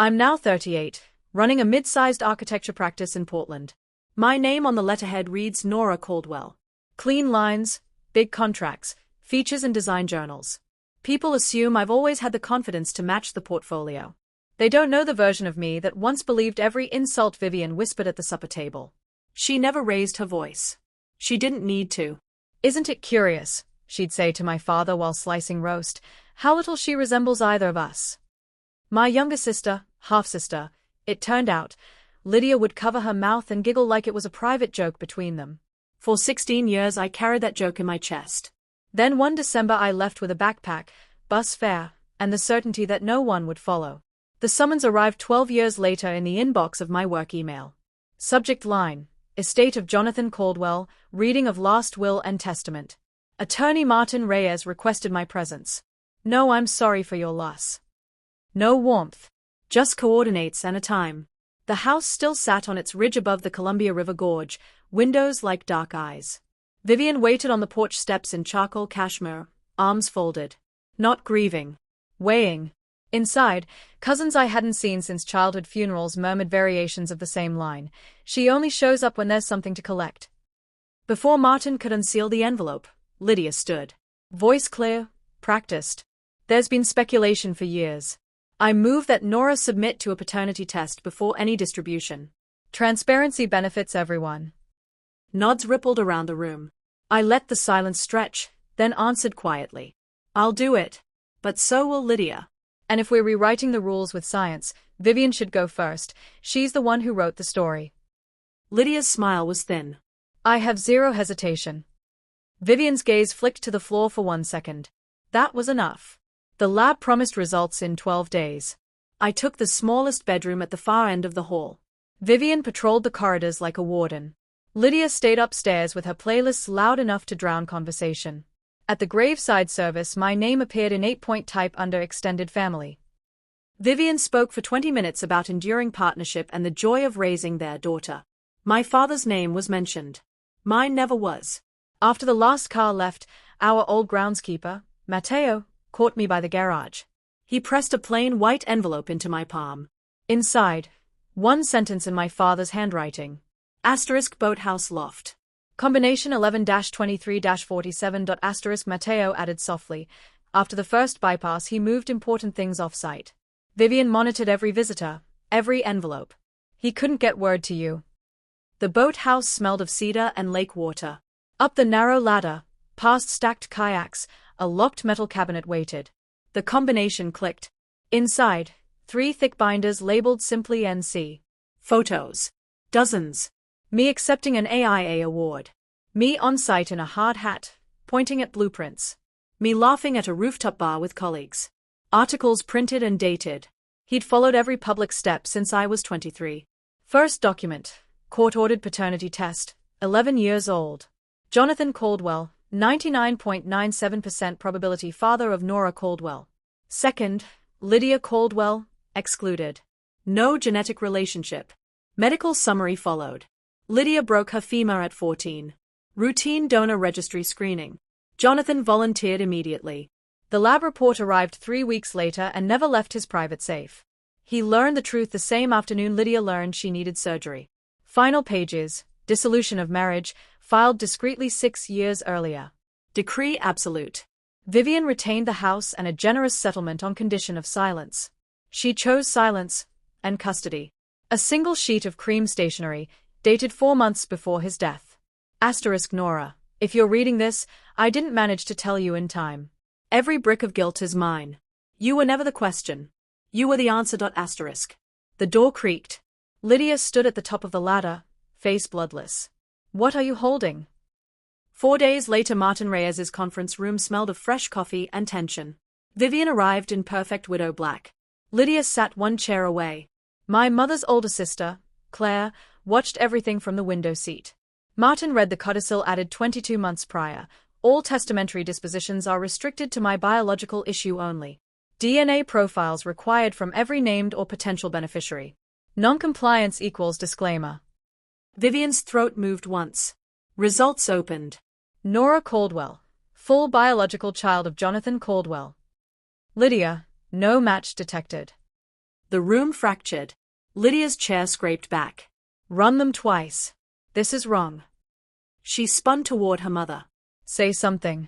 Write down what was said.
I'm now 38, running a mid-sized architecture practice in Portland. My name on the letterhead reads Nora Caldwell. Clean lines, big contracts, features and design journals. People assume I've always had the confidence to match the portfolio. They don't know the version of me that once believed every insult Vivian whispered at the supper table. She never raised her voice. She didn't need to. "Isn't it curious," she'd say to my father while slicing roast, "how little she resembles either of us?" My younger sister, half-sister, it turned out, Lydia would cover her mouth and giggle like it was a private joke between them. For 16 years I carried that joke in my chest. Then one December I left with a backpack, bus fare, and the certainty that no one would follow. The summons arrived 12 years later in the inbox of my work email. Subject line: Estate of Jonathan Caldwell, reading of last will and testament. Attorney Martin Reyes requested my presence. No, I'm sorry for your loss. No warmth. Just coordinates and a time. The house still sat on its ridge above the Columbia River Gorge, windows like dark eyes. Vivian waited on the porch steps in charcoal cashmere, arms folded. Not grieving. Weighing. Inside, cousins I hadn't seen since childhood funerals murmured variations of the same line. She only shows up when there's something to collect. Before Martin could unseal the envelope, Lydia stood. Voice clear, practiced. There's been speculation for years. I move that Nora submit to a paternity test before any distribution. Transparency benefits everyone. Nods rippled around the room. I let the silence stretch, then answered quietly. I'll do it. But so will Lydia. And if we're rewriting the rules with science, Vivian should go first. She's the one who wrote the story. Lydia's smile was thin. I have zero hesitation. Vivian's gaze flicked to the floor for 1 second. That was enough. The lab promised results in 12 days. I took the smallest bedroom at the far end of the hall. Vivian patrolled the corridors like a warden. Lydia stayed upstairs with her playlists loud enough to drown conversation. At the graveside service, my name appeared in 8-point type under extended family. Vivian spoke for 20 minutes about enduring partnership and the joy of raising their daughter. My father's name was mentioned. Mine never was. After the last car left, our old groundskeeper, Matteo, caught me by the garage. He pressed a plain white envelope into my palm. Inside, one sentence in my father's handwriting. * boathouse loft. Combination 11-23-47. Matteo added softly. After the first bypass he moved important things off-site. Vivian monitored every visitor, every envelope. He couldn't get word to you. The boathouse smelled of cedar and lake water. Up the narrow ladder, past stacked kayaks, a locked metal cabinet waited. The combination clicked. Inside, 3 thick binders labeled simply NC. Photos. Dozens. Me accepting an AIA award. Me on site in a hard hat, pointing at blueprints. Me laughing at a rooftop bar with colleagues. Articles printed and dated. He'd followed every public step since I was 23. First document. Court-ordered paternity test. 11 years old. Jonathan Caldwell, 99.97% probability father of Nora Caldwell. Second, Lydia Caldwell, excluded. No genetic relationship. Medical summary followed. Lydia broke her femur at 14. Routine donor registry screening. Jonathan volunteered immediately. The lab report arrived 3 weeks later and never left his private safe. He learned the truth the same afternoon Lydia learned she needed surgery. Final pages, dissolution of marriage, filed discreetly 6 years earlier. Decree absolute. Vivian retained the house and a generous settlement on condition of silence. She chose silence and custody. A single sheet of cream stationery, dated 4 months before his death. * Nora, if you're reading this, I didn't manage to tell you in time. Every brick of guilt is mine. You were never the question. You were the answer. *. The door creaked. Lydia stood at the top of the ladder, face bloodless. What are you holding? 4 days later, Martin Reyes's conference room smelled of fresh coffee and tension. Vivian arrived in perfect widow black. Lydia sat 1 chair away. My mother's older sister, Claire, watched everything from the window seat. Martin read the codicil added 22 months prior. All testamentary dispositions are restricted to my biological issue only. DNA profiles required from every named or potential beneficiary. Noncompliance equals disclaimer. Vivian's throat moved once. Results opened. Nora Caldwell, full biological child of Jonathan Caldwell. Lydia, no match detected. The room fractured. Lydia's chair scraped back. Run them twice. This is wrong. She spun toward her mother. Say something.